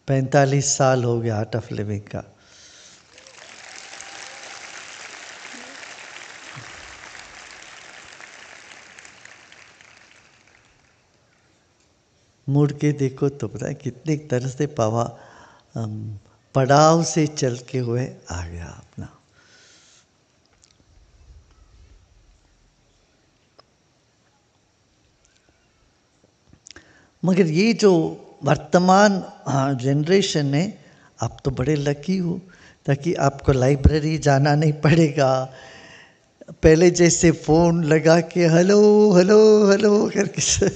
45 साल हो गया आर्ट ऑफ लिविंग का। मुड़ के देखो तो पता है कितनी तरह से पड़ाव से चल के हुए आ गया अपना। मगर ये जो वर्तमान जनरेशन है, आप तो बड़े लकी हो, ताकि आपको लाइब्रेरी जाना नहीं पड़ेगा, पहले जैसे फ़ोन लगा के हेलो हेलो हेलो करके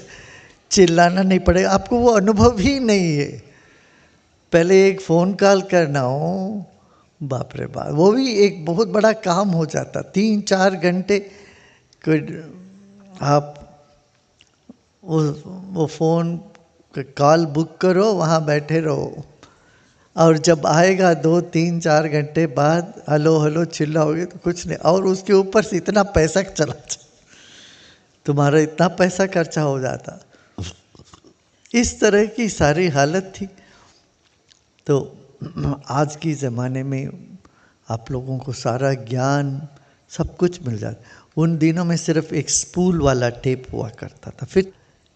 चिल्लाना नहीं पड़ेगा, आपको वो अनुभव ही नहीं है। पहले एक फ़ोन कॉल करना हो, बाप रे बाप, वो भी एक बहुत बड़ा काम हो जाता, 3-4 घंटे कोई आप वो फ़ोन कॉल बुक करो, वहाँ बैठे रहो, और जब आएगा 2-3-4 घंटे बाद हेलो हेलो चिल्लाओगे तो कुछ नहीं, और उसके ऊपर से इतना पैसा चला जाता, तुम्हारा इतना पैसा खर्चा हो जाता। इस तरह की सारी हालत थी। तो आज की ज़माने में आप लोगों को सारा ज्ञान सब कुछ मिल जाता। उन दिनों में सिर्फ एक स्पूल वाला टेप हुआ करता था, फिर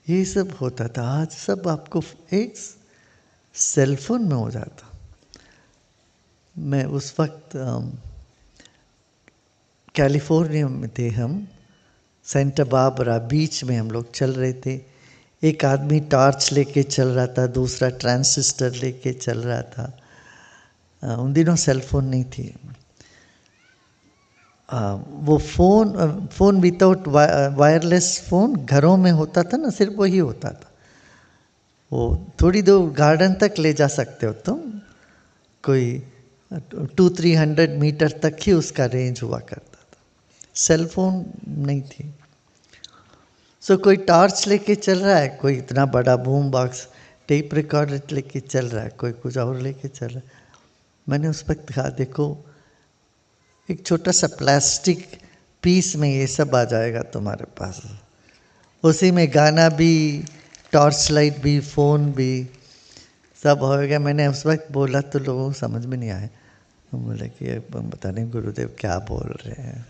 ये सब होता था। आज सब आपको एक सेलफोन में हो जाता। मैं उस वक्त कैलिफोर्निया में थे, हम सेंटा बारबरा बीच में हम लोग चल रहे थे। एक आदमी टॉर्च लेके चल रहा था, दूसरा ट्रांसिस्टर लेके चल रहा था। उन दिनों सेलफोन नहीं थी। वो फ़ोन विदाउट वायरलेस फ़ोन घरों में होता था ना, सिर्फ वही होता था। वो थोड़ी दूर गार्डन तक ले जा सकते हो तुम, कोई 200-300 मीटर तक ही उसका रेंज हुआ करता था, सेलफोन नहीं थी। सो कोई टॉर्च लेके चल रहा है, कोई इतना बड़ा बूम बॉक्स टेप रिकॉर्डर लेके चल रहा है, कोई कुछ और लेके चल रहा है। मैंने उस वक्त कहा देखो, एक छोटा सा प्लास्टिक पीस में ये सब आ जाएगा तुम्हारे पास, उसी में गाना भी, टॉर्च लाइट भी, फ़ोन भी, सब हो गया। मैंने उस वक्त बोला तो लोगों को समझ में नहीं आया, बोले कि पता नहीं गुरुदेव क्या बोल रहे हैं।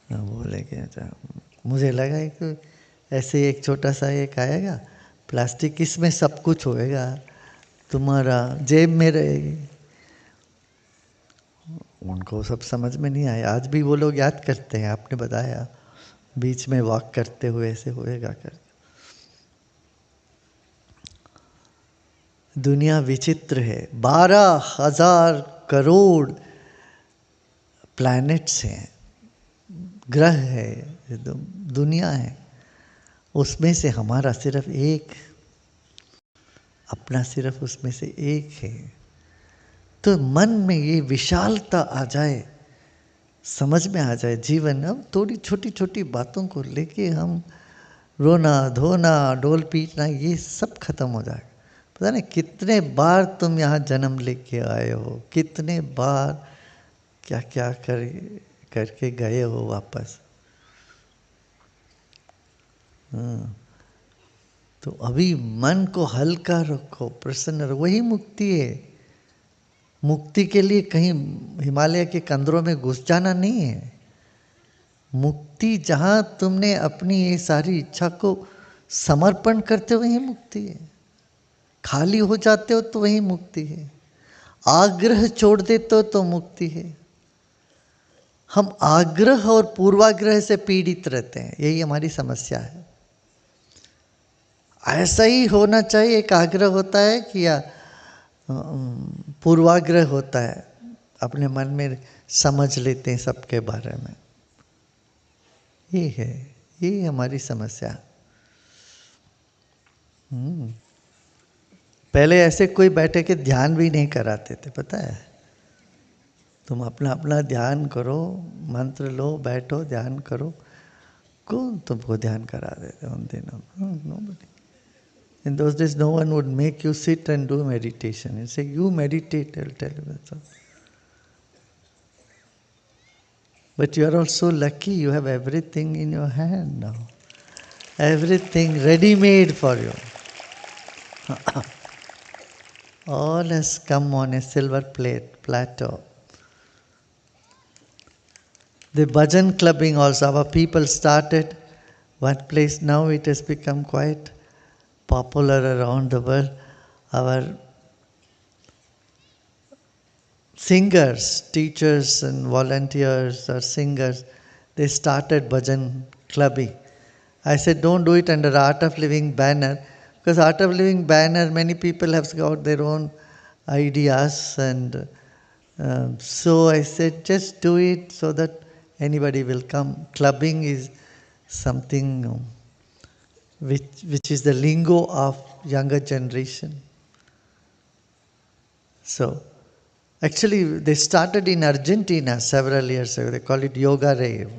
बोले कि अच्छा, मुझे लगा कि ऐसे एक छोटा सा एक आएगा प्लास्टिक, इसमें सब कुछ होएगा, तुम्हारा जेब में रहेगी। उनको सब समझ में नहीं आया। आज भी वो लोग याद करते हैं, आपने बताया बीच में वॉक करते हुए ऐसे होएगा कर। दुनिया विचित्र है, 12,000 करोड़ प्लैनेट्स हैं, ग्रह है, दुनिया है, उसमें से हमारा सिर्फ एक, अपना सिर्फ उसमें से एक है। तो मन में ये विशालता आ जाए, समझ में आ जाए जीवन। अब थोड़ी छोटी छोटी बातों को लेके हम रोना धोना डोल पीटना ये सब खत्म हो जाएगा। पता नहीं कितने बार तुम यहाँ जन्म लेके आए हो, कितने बार क्या क्या करके गए हो वापस। तो अभी मन को हल्का रखो, प्रसन्न रखो, वही मुक्ति है। मुक्ति के लिए कहीं हिमालय के कंदरों में घुस जाना नहीं है। मुक्ति जहाँ तुमने अपनी ये सारी इच्छा को समर्पण करते हो वही मुक्ति है। खाली हो जाते हो तो वही मुक्ति है। आग्रह छोड़ देते हो तो मुक्ति है। हम आग्रह और पूर्वाग्रह से पीड़ित रहते हैं, यही हमारी समस्या है। ऐसा ही होना चाहिए, एक आग्रह होता है कि या पूर्वाग्रह होता है, अपने मन में समझ लेते हैं सबके बारे में। ये है, ये हमारी समस्या। पहले ऐसे कोई बैठे के ध्यान भी नहीं कराते थे, पता है। तुम अपना अपना ध्यान करो, मंत्र लो, बैठो ध्यान करो। कौन तुमको ध्यान करा देते उन दिनों? Nobody. In those days, no one would make you sit and do meditation. You say, you meditate, I'll tell you that's all. But you are also lucky, you have everything in your hand now. Everything ready-made for you. All has come on a silver platter. The bhajan clubbing also, our people started one place, now it has become quite popular around the world. Our singers, teachers and volunteers or singers, they started bhajan clubbing. I said, don't do it under Art of Living banner, because Art of Living banner, many people have got their own ideas, and so I said, just do it so that anybody will come. Clubbing is something which is the lingo of younger generation. So, actually, they started in Argentina several years ago. They call it Yoga Rave.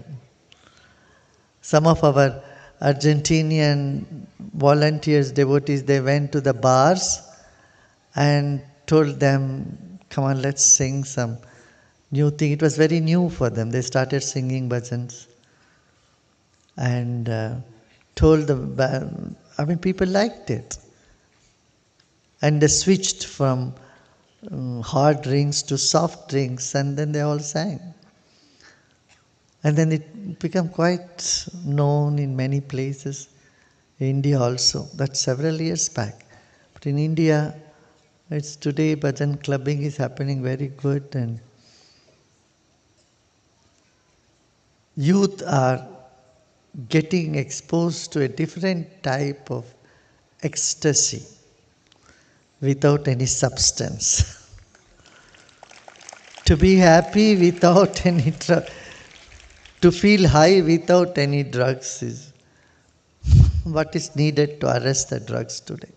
Some of our Argentinian volunteers, devotees, they went to the bars and told them, come on, let's sing some new thing. It was very new for them. They started singing bhajans and told them, people liked it. And they switched from hard drinks to soft drinks, and then they all sang. And then it became quite known in many places, India also. That's several years back. But in India, it's today bhajan clubbing is happening very good, and youth are getting exposed to a different type of ecstasy without any substance. To be happy without any drug, to feel high without any drugs is what is needed to arrest the drugs today.